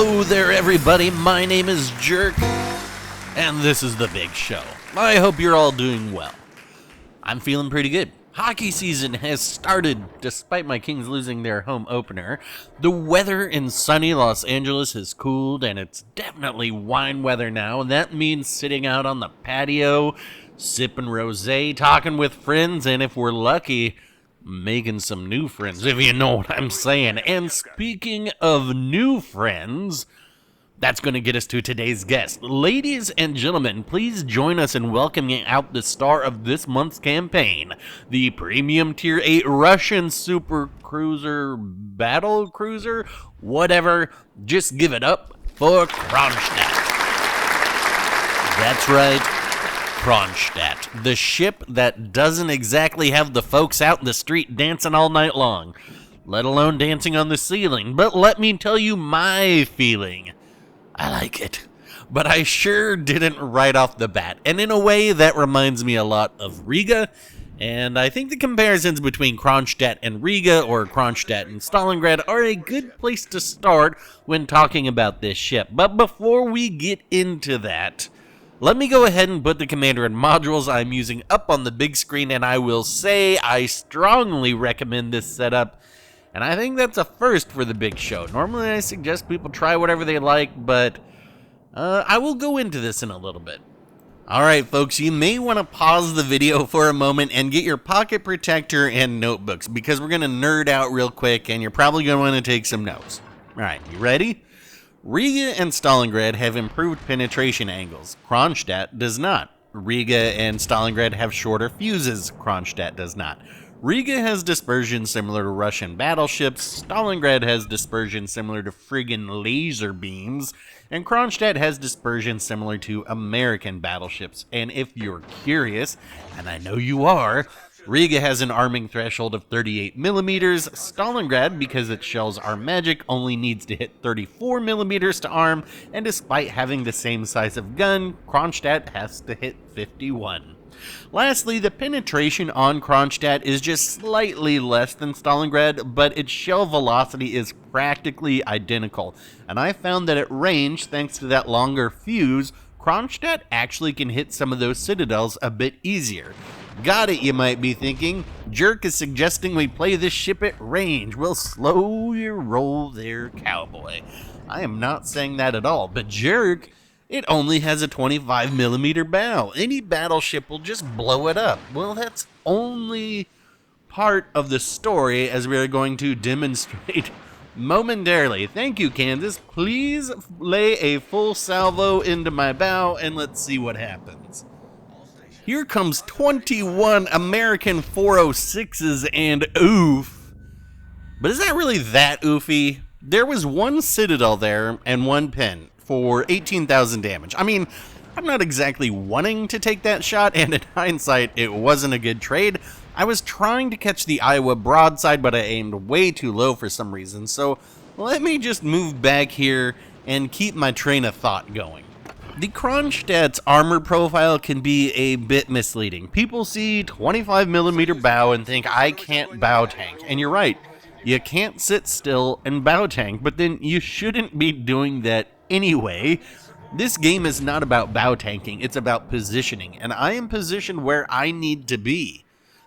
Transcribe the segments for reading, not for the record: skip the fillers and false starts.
Hello there, everybody. My name is Jerk, and this is The Big Show. I hope you're all doing well. I'm feeling pretty good. Hockey season has started, despite my Kings losing their home opener. The weather in sunny Los Angeles has cooled, and it's definitely wine weather now, and that means sitting out on the patio, sipping rosé, talking with friends, and if we're lucky, making some new friends, if you know what I'm saying. And speaking of new friends, that's going to get us to today's guest. Ladies and gentlemen, please join us in welcoming out the star of this month's campaign, the Premium Tier 8 Russian Super Cruiser, Battle Cruiser, whatever. Just give it up for Kronshtadt. That's right. Kronshtadt, the ship that doesn't exactly have the folks out in the street dancing all night long, let alone dancing on the ceiling. But let me tell you my feeling. I like it, but I sure didn't right off the bat. And in a way, that reminds me a lot of Riga. And I think the comparisons between Kronshtadt and Riga, or Kronshtadt and Stalingrad, are a good place to start when talking about this ship. But before we get into that, let me go ahead and put the commander and modules I'm using up on the big screen, and I will say I strongly recommend this setup, and I think that's a first for the Big Show. Normally I suggest people try whatever they like, but I will go into this in a little bit. Alright folks, you may want to pause the video for a moment and get your pocket protector and notebooks, because we're going to nerd out real quick, and you're probably going to want to take some notes. Alright, you ready? Riga and Stalingrad have improved penetration angles. Kronshtadt does not. Riga and Stalingrad have shorter fuses. Kronshtadt does not. Riga has dispersion similar to Russian battleships. Stalingrad has dispersion similar to friggin' laser beams. And Kronshtadt has dispersion similar to American battleships. And if you're curious, and I know you are, Riga has an arming threshold of 38 millimeters. Stalingrad, because its shells are magic, only needs to hit 34 millimeters to arm, and despite having the same size of gun, Kronshtadt has to hit 51. Lastly, the penetration on Kronshtadt is just slightly less than Stalingrad, but its shell velocity is practically identical, and I found that at range, thanks to that longer fuse, Kronshtadt actually can hit some of those citadels a bit easier. Got it, you might be thinking. Jerk is suggesting we play this ship at range. Well, slow your roll there, cowboy. I am not saying that at all, but Jerk, it only has a 25 millimeter bow. Any battleship will just blow it up. Well, that's only part of the story, as we are going to demonstrate momentarily. Thank you, Kansas. Please lay a full salvo into my bow, and let's see what happens. Here comes 21 American 406s, and oof. But is that really that oofy? There was one citadel there and one pin for 18,000 damage. I mean, I'm not exactly wanting to take that shot, and in hindsight, it wasn't a good trade. I was trying to catch the Iowa broadside, but I aimed way too low for some reason, so let me just move back here and keep my train of thought going. The Kronstadt's armor profile can be a bit misleading. People see 25 millimeter bow and think I can't bow tank, and you're right. You can't sit still and bow tank, but then you shouldn't be doing that anyway. This game is not about bow tanking, it's about positioning, and I am positioned where I need to be.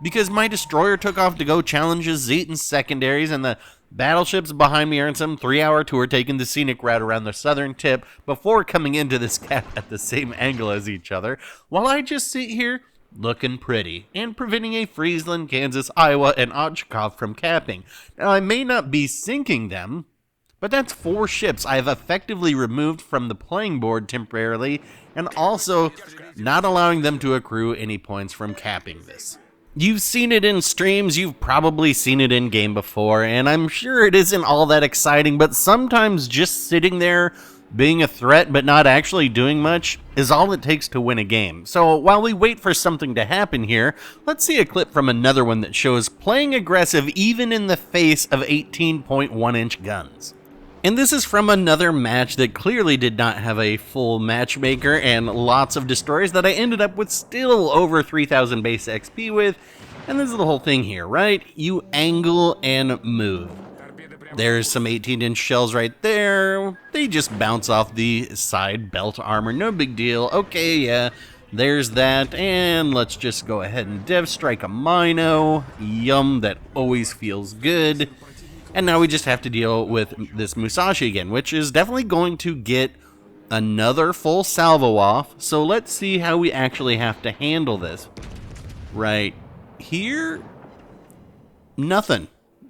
Because my destroyer took off to go challenge Zetan's secondaries, and the battleships behind me are in some 3-hour tour taking the scenic route around the southern tip before coming into this cap at the same angle as each other, while I just sit here looking pretty and preventing a Friesland, Kansas, Iowa, and Oshkosh from capping. Now, I may not be sinking them, but that's 4 ships I have effectively removed from the playing board temporarily, and also not allowing them to accrue any points from capping this. You've seen it in streams, you've probably seen it in game before, and I'm sure it isn't all that exciting, but sometimes just sitting there, being a threat but not actually doing much, is all it takes to win a game. So while we wait for something to happen here, let's see a clip from another one that shows playing aggressive even in the face of 18.1-inch guns. And this is from another match that clearly did not have a full matchmaker and lots of destroyers that I ended up with still over 3,000 base XP with. And this is the whole thing here, right? You angle and move. There's some 18-inch shells right there. They just bounce off the side belt armor. No big deal. Okay, yeah. There's that. And let's just go ahead and dev strike a Mino. Yum, that always feels good. And now we just have to deal with this Musashi again, which is definitely going to get another full salvo off. So let's see how we actually have to handle this. Right here, nothing.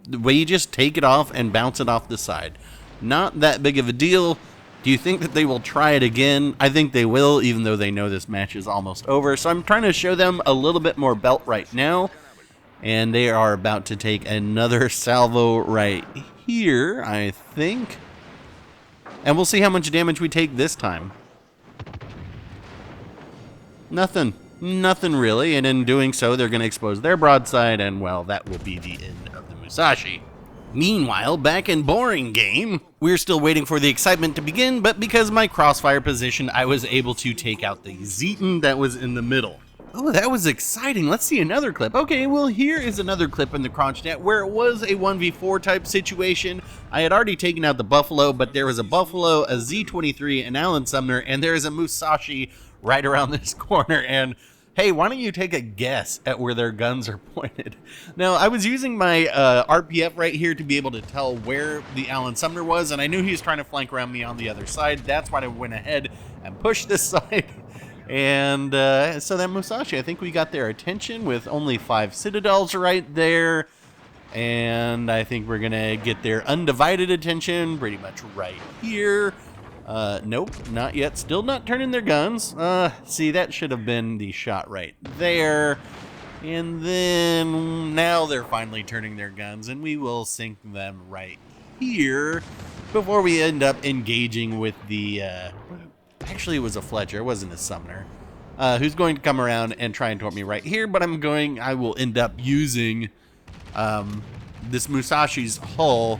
The way you just take it off and bounce it off the side. Not that big of a deal. Do you think that they will try it again? I think they will, even though they know this match is almost over. So I'm trying to show them a little bit more belt right now. And they are about to take another salvo right here, I think. And we'll see how much damage we take this time. Nothing. Nothing really. And in doing so, they're going to expose their broadside. And, well, that will be the end of the Musashi. Meanwhile, back in boring game, we're still waiting for the excitement to begin. But because of my crossfire position, I was able to take out the Zeton that was in the middle. Oh, that was exciting. Let's see another clip. Okay, well, here is another clip in the Kronshtadt where it was a 1v4 type situation. I had already taken out the Buffalo, but there was a Buffalo, a Z-23, an Alan Sumner, and there is a Musashi right around this corner. And hey, why don't you take a guess at where their guns are pointed? Now, I was using my RPF right here to be able to tell where the Alan Sumner was, and I knew he was trying to flank around me on the other side. That's why I went ahead and pushed this side. And so that Musashi, I think we got their attention with only 5 citadels right there. And I think we're going to get their undivided attention pretty much right here. Nope, not yet. Still not turning their guns. See, that should have been the shot right there. And then now they're finally turning their guns, and we will sink them right here before we end up engaging with the... Actually, it was a Fletcher. It wasn't a Sumner. Who's going to come around and try and taunt me right here. But I will end up using this Musashi's hull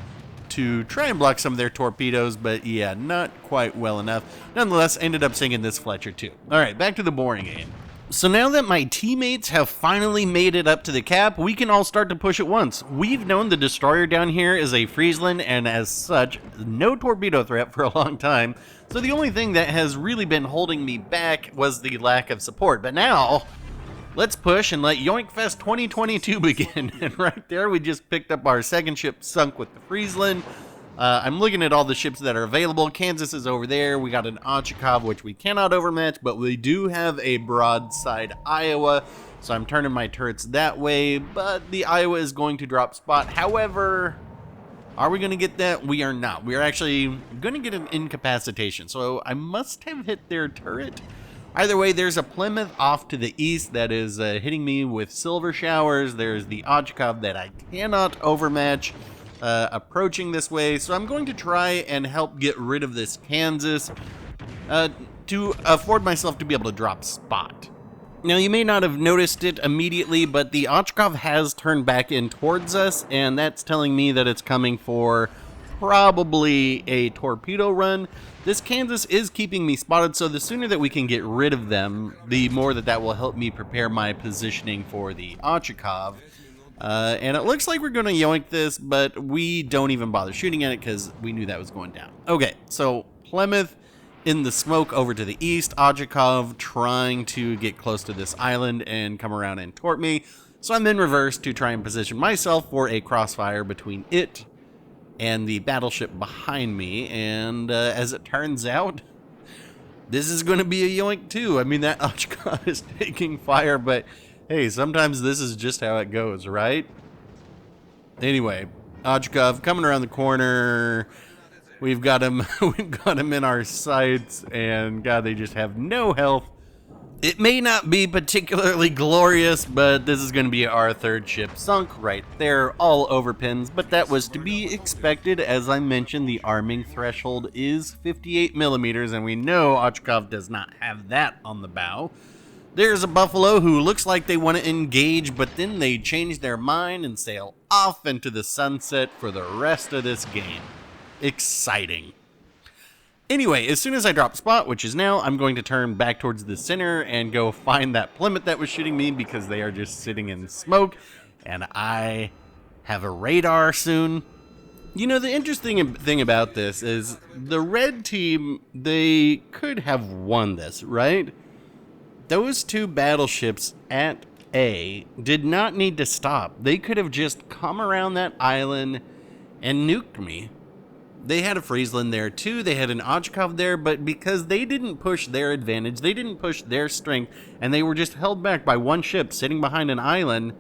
to try and block some of their torpedoes. But yeah, not quite well enough. Nonetheless, ended up sinking this Fletcher too. All right, back to the boring game. So now that my teammates have finally made it up to the cap, we can all start to push at once. We've known the destroyer down here is a Friesland, and as such, no torpedo threat for a long time. So the only thing that has really been holding me back was the lack of support. But now, let's push and let Yoinkfest 2022 begin. And right there, we just picked up our second ship sunk with the Friesland. I'm looking at all the ships that are available. Kansas is over there. We got an Ochakov, which we cannot overmatch, but we do have a broadside Iowa. So I'm turning my turrets that way, but the Iowa is going to drop spot. However, are we going to get that? We are not. We are actually going to get an incapacitation. So I must have hit their turret. Either way, there's a Plymouth off to the east that is hitting me with silver showers. There's the Ochakov that I cannot overmatch. Approaching this way, so I'm going to try and help get rid of this Kansas to afford myself to be able to drop spot. Now, you may not have noticed it immediately, but the Ochakov has turned back in towards us, and that's telling me that it's coming for probably a torpedo run. This Kansas is keeping me spotted, so the sooner that we can get rid of them, the more that will help me prepare my positioning for the Ochakov. And it looks like we're going to yoink this, but we don't even bother shooting at it because we knew that was going down. Okay, so Plymouth in the smoke over to the east. Ochakov trying to get close to this island and come around and tort me. So I'm in reverse to try and position myself for a crossfire between it and the battleship behind me. And as it turns out, this is going to be a yoink too. I mean, that Ochakov is taking fire, but... hey, sometimes this is just how it goes, right? Anyway, Ochakov coming around the corner. We've got him. We've got him in our sights, and God, they just have no health. It may not be particularly glorious, but this is going to be our third ship sunk right there, all over pins. But that was to be expected. As I mentioned, the arming threshold is 58 millimeters, and we know Ochakov does not have that on the bow. There's a Buffalo who looks like they want to engage, but then they change their mind and sail off into the sunset for the rest of this game. Exciting. Anyway, as soon as I drop spot, which is now, I'm going to turn back towards the center and go find that Plymouth that was shooting me because they are just sitting in smoke, and I have a radar soon. You know, the interesting thing about this is the red team, they could have won this, right? Those two battleships at A did not need to stop. They could have just come around that island and nuked me. They had a Friesland there too, they had an Ochkov there, but because they didn't push their advantage, they didn't push their strength, and they were just held back by one ship sitting behind an island,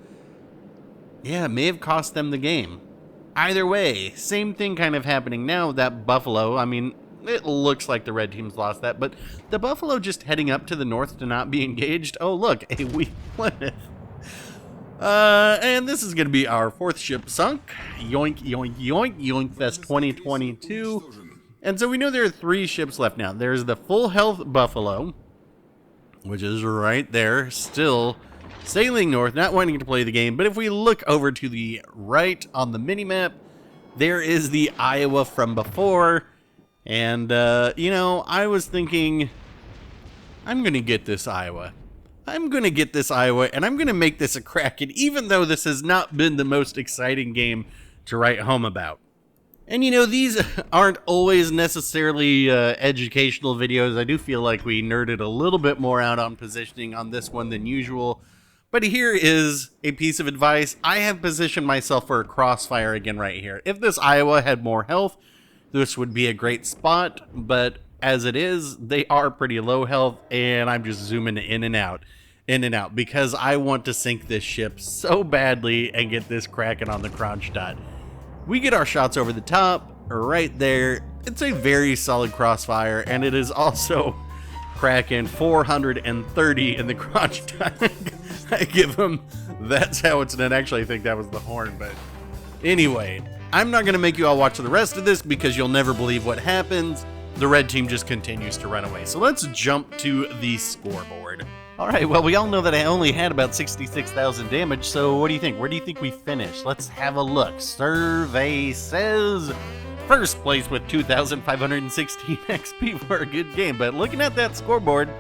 yeah, it may have cost them the game. Either way, same thing kind of happening now. That Buffalo, I mean, it looks like the red team's lost that, but the Buffalo just heading up to the north to not be engaged. Oh, look, a weak Plymouth. And this is going to be our fourth ship sunk. Yoink, yoink, yoink, Yoink Fest 2022. And so we know there are 3 ships left now. There's the full health Buffalo, which is right there, still sailing north, not wanting to play the game. But if we look over to the right on the mini-map, there is the Iowa from before. And, you know, I was thinking, I'm going to get this Iowa. I'm going to get this Iowa, and I'm going to make this a Kraken, even though this has not been the most exciting game to write home about. And, you know, these aren't always necessarily educational videos. I do feel like we nerded a little bit more out on positioning on this one than usual. But here is a piece of advice. I have positioned myself for a crossfire again right here. If this Iowa had more health, this would be a great spot. But as it is, they are pretty low health, and I'm just zooming in and out, because I want to sink this ship so badly and get this Kraken on the Kronshtadt. We get our shots over the top, right there. It's a very solid crossfire, and it is also Kraken 430 in the Kronshtadt. I give him, that's how it's done. Actually, I think that was the horn, but anyway, I'm not going to make you all watch the rest of this because you'll never believe what happens. The red team just continues to run away. So let's jump to the scoreboard. All right, well, we all know that I only had about 66,000 damage, so what do you think? Where do you think we finished? Let's have a look. Survey says first place with 2,516 XP for a good game, but looking at that scoreboard,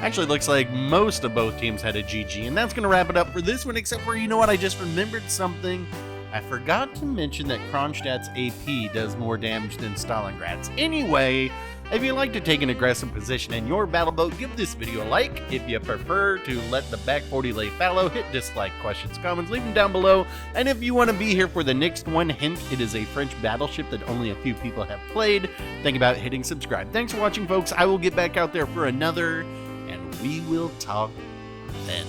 actually looks like most of both teams had a GG, and that's going to wrap it up for this one, except for, you know what, I just remembered something. I forgot to mention that Kronstadt's AP does more damage than Stalingrad's. Anyway, if you like to take an aggressive position in your battle boat, give this video a like. If you prefer to let the back 40 lay fallow, hit dislike, questions, comments, leave them down below. And if you want to be here for the next one, hint, it is a French battleship that only a few people have played. Think about hitting subscribe. Thanks for watching, folks. I will get back out there for another, and we will talk then.